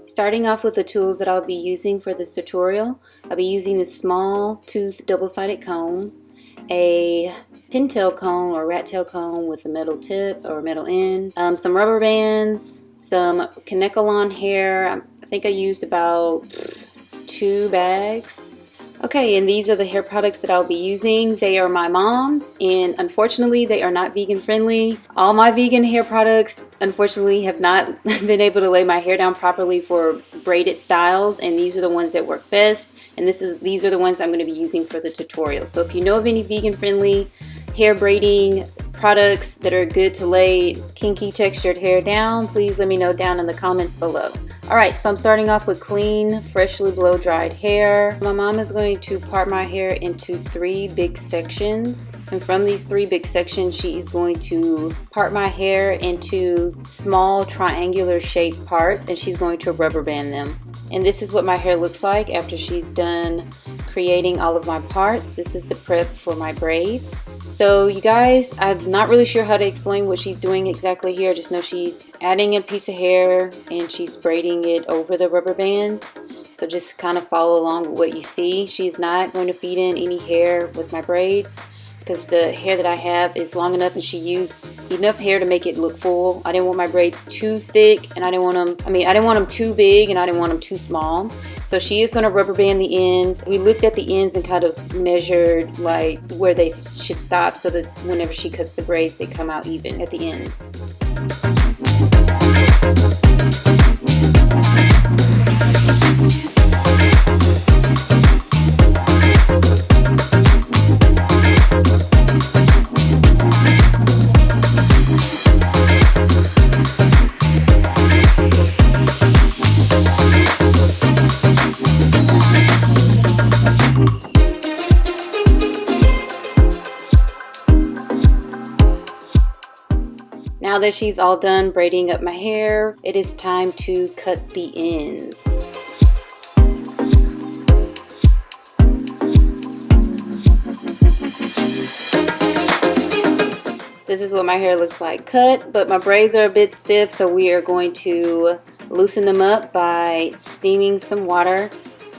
Starting off with the tools that I'll be using for this tutorial, I'll be using this small tooth double-sided comb, a pintail comb or rat tail comb with a metal tip or metal end, some rubber bands, some Kanekalon hair. I think I used about 2 bags. Okay, and these are the hair products that I'll be using. They are my mom's, and unfortunately they are not vegan friendly. All my vegan hair products unfortunately have not been able to lay my hair down properly for braided styles, and these are the ones that work best, and these are the ones I'm going to be using for the tutorial. So if you know of any vegan friendly hair braiding products that are good to lay kinky textured hair down, please let me know down in the comments below. Alright, so I'm starting off with clean, freshly blow dried hair. My mom is going to part my hair into 3 big sections, and from these 3 big sections she is going to part my hair into small triangular shaped parts, and she's going to rubber band them. And this is what my hair looks like after she's done creating all of my parts. This is the prep for my braids. So you guys, I'm not really sure how to explain what she's doing exactly here. I just know she's adding a piece of hair and she's braiding it over the rubber bands. So just kind of follow along with what you see. She's not going to feed in any hair with my braids because the hair that I have is long enough, and she used enough hair to make it look full. I didn't want my braids too thick, and I didn't want them too big, and I didn't want them too small. So she is going to rubber band the ends. We looked at the ends and kind of measured like where they should stop so that whenever she cuts the braids, they come out even at the ends. Now that she's all done braiding up my hair, it is time to cut the ends. This is what my hair looks like cut, but my braids are a bit stiff, so we are going to loosen them up by steaming some water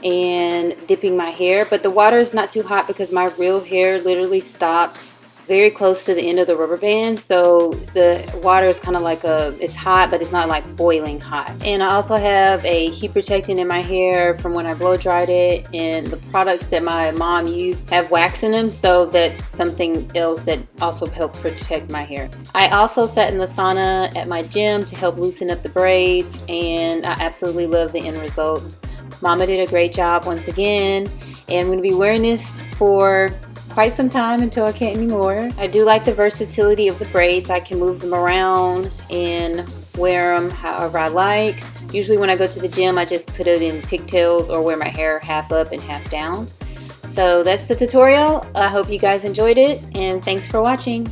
and dipping my hair. But the water is not too hot because my real hair literally stops very close to the end of the rubber band, so the water is kind of like it's hot, but it's not like boiling hot. And I also have a heat protectant in my hair from when I blow dried it, and the products that my mom used have wax in them, so that's something else that also helped protect my hair. I also sat in the sauna at my gym to help loosen up the braids, and I absolutely love the end results. Mama did a great job once again, and I'm going to be wearing this for quite some time until I can't anymore. I do like the versatility of the braids. I can move them around and wear them however I like. Usually when I go to the gym, I just put it in pigtails or wear my hair half up and half down. So that's the tutorial. I hope you guys enjoyed it, and thanks for watching.